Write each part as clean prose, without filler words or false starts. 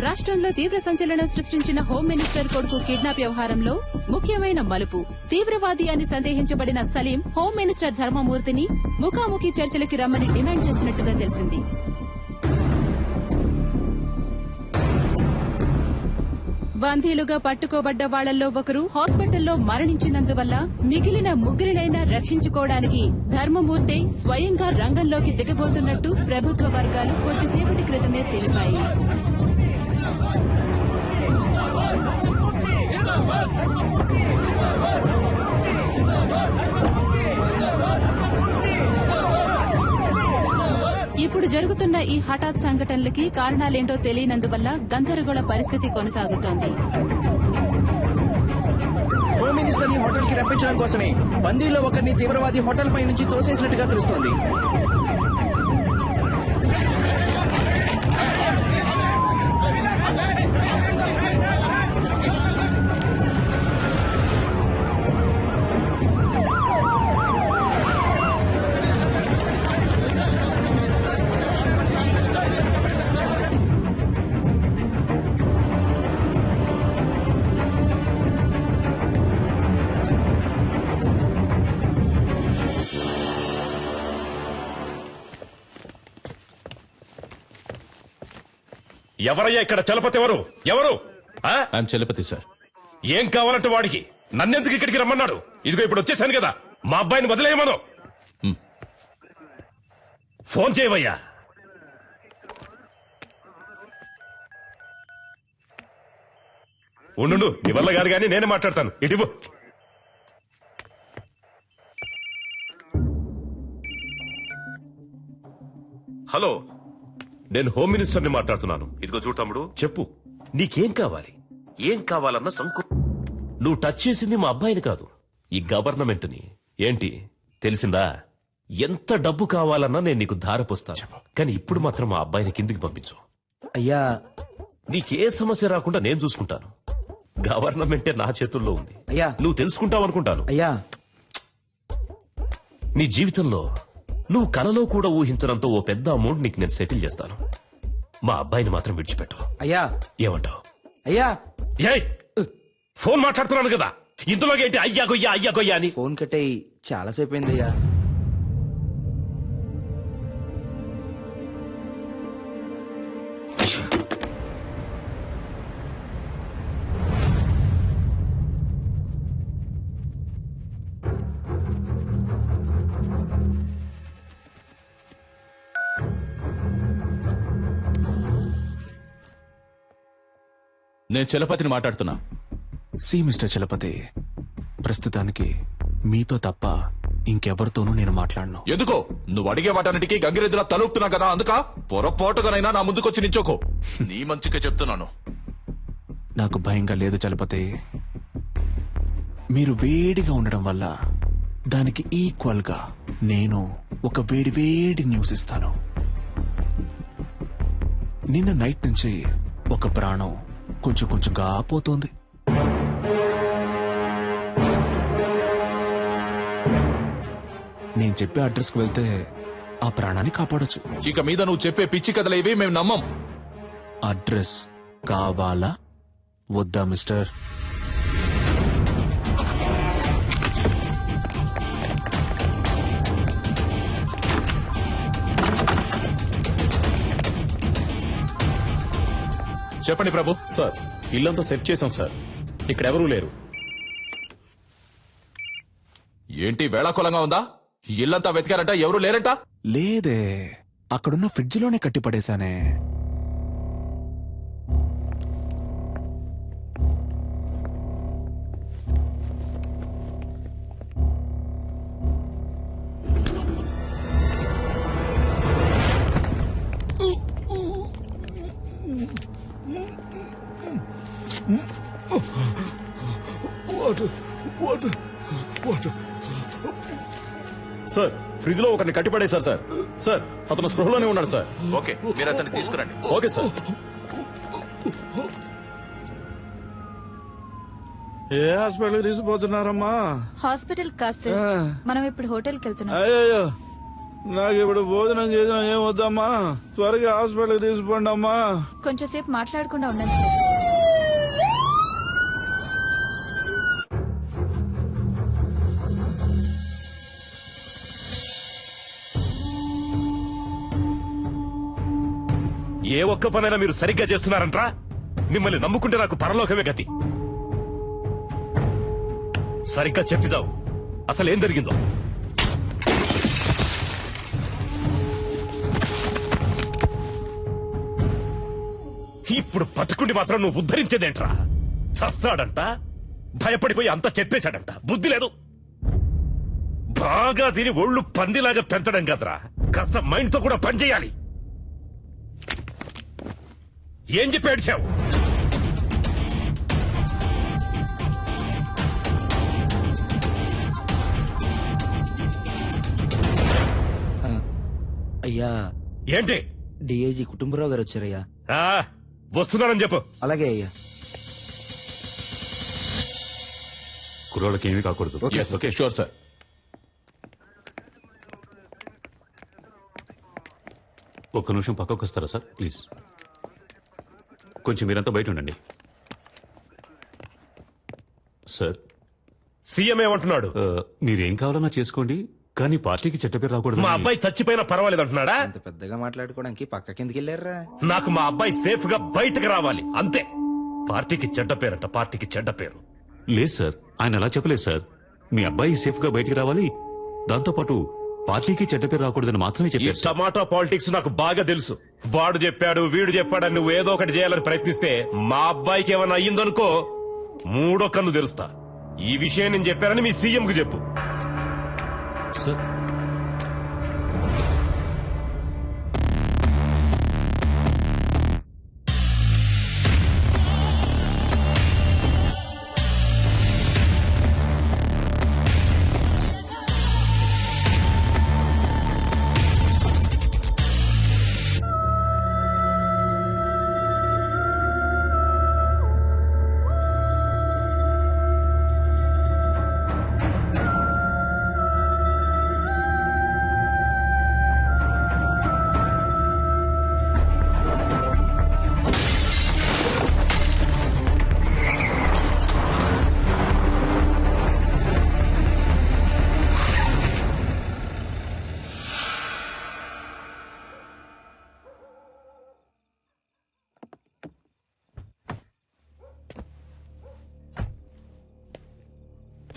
రాష్ట్రంలో తీవ్ర సంచలనం సృష్టించిన హోం మినిస్టర్ కొడుకు కిడ్నాప్ వ్యవహారంలో ముఖ్యమైన మలుపు. తీవ్రవాది అని సందేహించబడిన సలీం హోం మినిస్టర్ ధర్మమూర్తిని ముఖాముఖి చర్చలకి రమ్మని డిమాండ్ చేసినట్టుగా తెలిసింది. బందీలుగా పట్టుకోబడ్డ వాళ్లలో ఒకరు హాస్పిటల్లో మరణించినందువల్ల మిగిలిన ముగ్గురినైనా రక్షించుకోవడానికి ధర్మమూర్తి స్వయంగా రంగంలోకి దిగబోతున్నట్టు ప్రభుత్వ వర్గాలు కొద్దిసేపటి క్రితమే తెలిపాయి. ఇప్పుడు జరుగుతున్న ఈ హఠాత్ సంఘటనలకి కారణాలేంటో తెలియనందువల్ల గందరగోళ పరిస్థితి కొనసాగుతోంది. హోమ్ మినిస్టర్ ని హోటల్ కి రప్పించడం కోసమే బందీలో ఒకరిని తీవ్రవాది హోటల్ పై నుంచి తోసేసినట్టుగా తెలుస్తోంది. ఎవరయ్యా ఇక్కడ చలపతి? ఎవరు? చలపతి సార్. ఏం కావాలంటే వాడికి? నన్నెందుకు ఇక్కడికి రమ్మన్నాడు? ఇదిగో ఇప్పుడు వచ్చేసాను కదా, మా అబ్బాయిని వదిలేయమను. ఫోన్ చేయవయ్యా. ఉండు, నీ వల్ల కాదు కానీ నేనే మాట్లాడతాను. ఇటు హలో, నేను హోమ్ మినిస్టర్ ని మాట్లాడుతున్నాను. ఇదిగో చూడు తమ్ముడు, చెప్పు నీకేం కావాలి? ఏం కావాలన్న సంకు. నువ్వు టచ్ చేసింది మా అబ్బాయిని కాదు, ఈ గవర్నమెంట్ ని. ఏంటి తెలిసిందా? ఎంత డబ్బు కావాలన్నా నేను నీకు ధారపోస్తాను, కానీ ఇప్పుడు మాత్రం మా అబ్బాయిని కిందికి పంపించు. అయ్యా, నీకే సమస్య రాకుండా నేను చూసుకుంటాను. గవర్నమెంటే నా చేతుల్లో ఉంది. అయ్యా, నువ్వు తెలుసుకుంటావు అనుకుంటాను. అయ్యా, నీ జీవితంలో నువ్వు కలలో కూడా ఊహించడంతో ఓ పెద్ద అమౌంట్ నీకు నేను సెటిల్ చేస్తాను. మా అబ్బాయిని మాత్రం విడిచిపెట్టు. అయ్యా, ఏమంటావు? అయ్యా, ఫోన్ మాట్లాడుతున్నాను కదా, ఇంతలోకి ఏంటి అయ్యా గొయ్యా అని? ఫోన్ కట్టేయి, చాలాసేపు అయిందయ్యా. నేను చలపతిని మాట్లాడుతున్నా. సి మిస్టర్ చలపతి, ప్రస్తుతానికి మీతో తప్ప ఇంకెవరితోనూ నేను మాట్లాడను. ఎందుకో? నువ్వు అడిగే వాటన్నిటికీ గంగిరెద్దులా తలుపుతున్నా కదా, అందుక పొరపాటుగానైనా నా ముందుకొచ్చి నించోకో. నీ మంచిగా చెప్తున్నాను. నాకు భయంగా లేదు చలపతి. మీరు వేడిగా ఉండడం వల్ల దానికి ఈక్వల్ గా నేను ఒక వేడి న్యూస్ ఇస్తాను. నిన్న నైట్ నుంచి ఒక ప్రాణం కొంచెంగా పోతోంది. నేను చెప్పే అడ్రస్కి వెళ్తే ఆ ప్రాణాన్ని కాపాడొచ్చు. ఇక మీద నువ్వు చెప్పే పిచ్చి కథలు ఇవి మేము నమ్మం. అడ్రస్ కావాలా వద్దా మిస్టర్? చెప్పండి ప్రభు. సార్, ఇల్లంతా సెట్ చేశాం సార్, ఇక్కడ ఎవరూ లేరు. ఏంటి వేళాకోళంగా ఉందా? ఇల్లంతా వెతికారంట, ఎవరూ లేరంట? లేదే, అక్కడున్న ఫ్రిడ్జ్ లోనే కట్టిపడేశానే. సార్, ఫ్రిడ్జ్ లో ఒకరిని కట్టిపడేశారు సార్. సార్, అతను స్పృహలోనే ఉన్నాడు సార్. ఓకే, మీరు అతన్ని తీసుకురండి. Okay sir. ఏ హాస్పిటల్ తీసుకుపోతున్నారమ్మా? హాస్పిటల్ కాదు సార్, మనం ఇప్పుడు హోటల్కి వెళ్తున్నాం. అయ్యో, నాకు ఇప్పుడు భోజనం చేసిన ఏం వద్దమ్మా, త్వరగా హాస్పిటల్కి తీసుకోండి అమ్మా. కొంచెం సేపు మాట్లాడకుండా ఉండండి సార్. ఏ ఒక్క పనైనా మీరు సరిగ్గా చేస్తున్నారంట్రా? మిమ్మల్ని నమ్ముకుంటే నాకు పరలోకమే గతి. సరిగ్గా చెప్పిదావు, అసలు ఏం జరిగిందో. ఇప్పుడు బతుకుండి మాత్రం నువ్వు ఉద్ధరించేదేంట్రా? చస్తాడంట, భయపడిపోయి అంతా చెప్పేశాడంట. బుద్ధి లేదు. బాగా తిని ఒళ్ళు పందిలాగా పెంచడం కదరా, కాస్త మైండ్ తో కూడా పనిచేయాలి. ఏం చెప్పి ఏడ్చావు? అయ్యా, ఏంటి? డిఐజీ కుటుంబరావు గారు వచ్చారయ్యా. ఆ, వస్తున్నానని చెప్పు. అలాగే అయ్యా. కుర్రోళ్ళకి ఏమీ కాకూడదు. Okay sure sir. ఒక్క నిమిషం పక్కకు వస్తారా సార్ ప్లీజ్? కొంచెం మీరంతా బయట ఉండండి. సార్, సీఎం ఏమంటున్నాడు? మీరేం కావాలన్నా చేసుకోండి, కానీ పార్టీకి చెడ్డ పేరు రాకూడదు. మా అబ్బాయి చచ్చిపోయినా పర్వాలేదు అంటున్నాడా? అంత పెద్దగా మాట్లాడుకోవడానికి పక్క కిందకి వెళ్ళారా? నాకు మా అబ్బాయి సేఫ్ గా బయటకు రావాలి అంతే. పార్టీకి చెడ్డ పేరంట, పార్టీకి చెడ్డ పేరు. లేదు సార్, ఆయన అలా చెప్పలేదు సార్. మీ అబ్బాయి సేఫ్ గా బయటికి రావాలి, దాంతో పాటు పార్టీకి చెడ్డ పేరు రాకూడదని మాత్రమే ఈ చెప్పారు సార్. టమాటా పాలిటిక్స్ నాకు బాగా తెలుసు. వాడు చెప్పాడు, వీడు చెప్పాడని నువ్వు ఏదో ఒకటి చేయాలని ప్రయత్నిస్తే మా అబ్బాయికి ఏమైనా అయ్యిందనుకో, మూడో కన్ను తెరుస్తా. ఈ విషయం నేను చెప్పానని మీ సీఎం కు చెప్పు. సార్,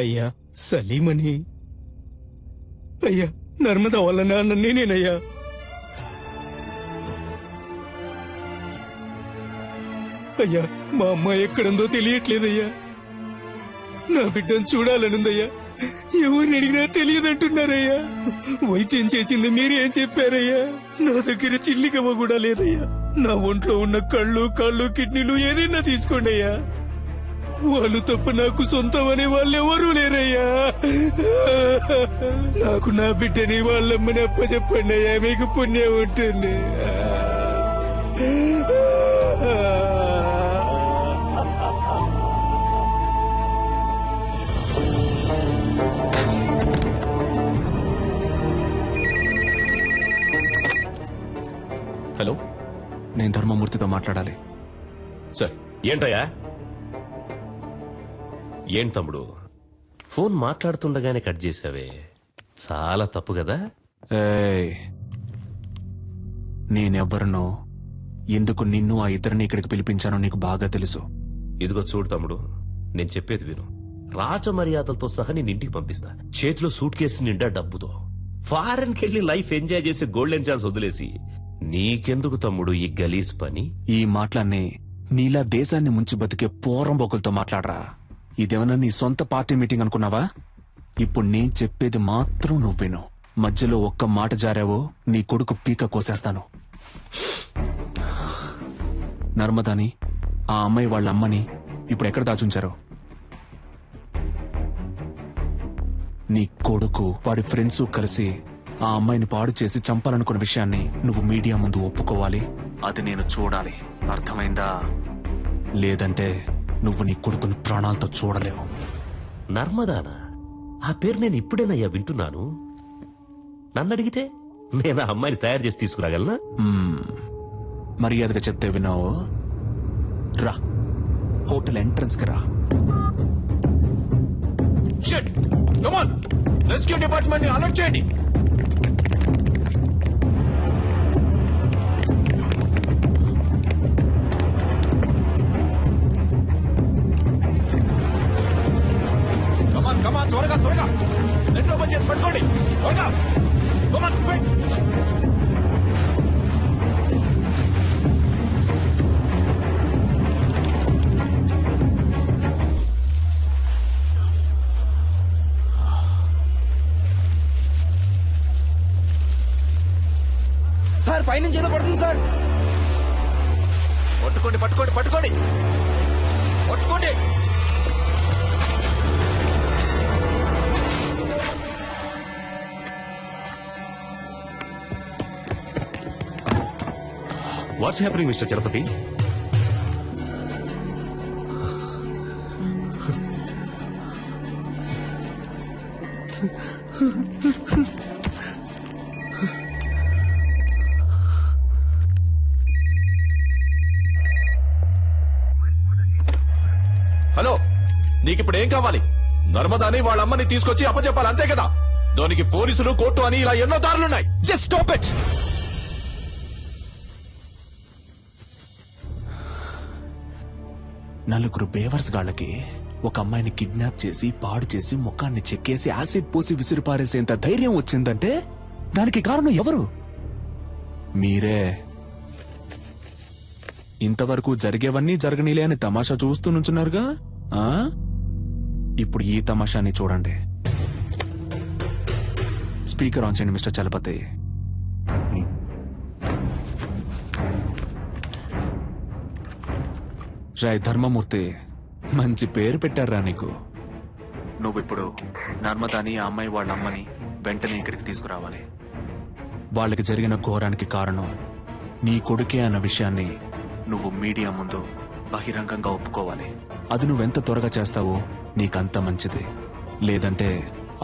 అయ్యా సలీమని, అయ్యా నర్మదా వాళ్ళ నాన్న నేనేనయ్యా. అయ్యా మా అమ్మాయి ఎక్కడుందో తెలియట్లేదయ్యా. నా బిడ్డను చూడాలనుందయ్యా, ఎవరిని అడిగినా తెలియదంటున్నారయ్యా. వైద్యం చేసింది మీరేం చెప్పారయ్యా? నా దగ్గర చిల్లికవ్వ కూడా లేదయ్యా. నా ఒంట్లో ఉన్న కళ్ళు, కాళ్ళు, కిడ్నీలు ఏదైనా తీసుకోండి అయ్యా. వాళ్ళు తప్ప నాకు సొంతం అనే వాళ్ళు ఎవరూ లేరయ్యా. నాకు నా బిడ్డని వాళ్ళమ్మని అప్పచెప్పండి అయ్యా, మీకు పుణ్యం ఉంటుంది. హలో, నేను ధర్మమూర్తితో మాట్లాడాలి. సార్, ఏంటయ్యా? ఏం తమ్ముడు, ఫోన్ మాట్లాడుతుండగానే కట్ చేసావే, చాలా తప్పు కదా? ఏయ్, నేనెవ్వరినో, ఎందుకు నిన్ను ఆ ఇద్దరిని ఇక్కడికి పిలిపించానో నీకు బాగా తెలుసు. ఇదిగో చూడు తమ్ముడు, నేను చెప్పేది విను. రాజమర్యాదలతో సహా నేను ఇంటికి పంపిస్తా, చేతిలో సూట్ కేసు నిండా డబ్బుతో. ఫారెన్ కెళ్లి లైఫ్ ఎంజాయ్ చేసి గోల్డెన్ ఛాన్స్ వదిలేసి నీకెందుకు తమ్ముడు ఈ గలీజ్ పని? ఈ మాటలన్నీ నీలా దేశాన్ని ముంచి బతికే పోరంబోకులతో మాట్లాడరా. ఇదేమన్నా నీ సొంత పార్టీ మీటింగ్ అనుకున్నావా? ఇప్పుడు నేను చెప్పేది మాత్రం నువ్వు విను. మధ్యలో ఒక్క మాట జారావో నీ కొడుకు పీక కోసేస్తాను. నర్మదాని, ఆ అమ్మాయి వాళ్ళ అమ్మని ఇప్పుడు ఎక్కడ దాచుంచారో? నీ కొడుకు వాడి ఫ్రెండ్స్ కలిసి ఆ అమ్మాయిని పాడు చేసి చంపాలనుకున్న విషయాన్ని నువ్వు మీడియా ముందు ఒప్పుకోవాలి. అది నేను చూడాలి, అర్థమైందా? లేదంటే నువ్వు నీ కొడుకుని ప్రాణాలతో చూడలేవు. నర్మదానా? ఆ పేరు నేను ఇప్పుడేనయ్యా వింటున్నాను. నన్ను అడిగితే నేను ఆ అమ్మాయిని తయారు చేసి తీసుకురాగలనా? మర్యాదగా చెప్తే విన్నావు. రా, హోటల్ ఎంట్రన్స్ కి రా. Shit come on rescue department ని అలర్ట్ చేయండి. కమాన్ త్వరగా త్వరగా నెట్ ఓపెన్ చేసి పట్టుకోండి త్వరగా. Come on quick. సార్ పైనుంచి ఏదో పడుతుంది సార్. పట్టుకోండి పట్టుకోండి పట్టుకోండి పట్టుకోండి. What's happening mister Chalapathi? Hello, నీకిప్పుడు ఏం కావాలి? నర్మదాని వాళ్ళ అమ్మని తీసుకొచ్చి అప్పచెప్పాలి అంతే కదా? దానికి పోలీసులు కోర్టు అని ఇలా ఎన్నో దారులున్నాయి. Just stop it. నలుగురు బేవర్స్ గాళ్ళకి ఒక అమ్మాయిని కిడ్నాప్ చేసి పాడు చేసి ముఖాన్ని చెక్కేసి యాసిడ్ పోసి విసిరిపారేసేంత ధైర్యం వచ్చిందంటే దానికి కారణం ఎవరు? మీరే. ఇంతవరకు జరిగేవన్నీ జరగనీలే అని తమాషా చూస్తూ నుంచున్నారుగా. ఆ? ఇప్పుడు ఈ తమాషాని చూడండి. స్పీకర్ ఆన్ చేయండి మిస్టర్ చలపతి. రాయ్ ధర్మమూర్తి, మంచి పేరు పెట్టారా నీకు. నువ్విప్పుడు నర్మదాని ఆ అమ్మాయి వాళ్ళ అమ్మని వెంటనే ఇక్కడికి తీసుకురావాలి. వాళ్ళకి జరిగిన ఘోరానికి కారణం నీ కొడుకే అన్న విషయాన్ని నువ్వు మీడియా ముందు బహిరంగంగా ఒప్పుకోవాలి. అది నువ్వెంత త్వరగా చేస్తావో నీకంత మంచిది. లేదంటే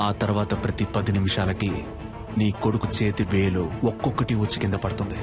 ఆ తర్వాత ప్రతి 10 నిమిషాలకి నీ కొడుకు చేతి వేలు ఒక్కొక్కటి వచ్చి కింద పడుతుంది.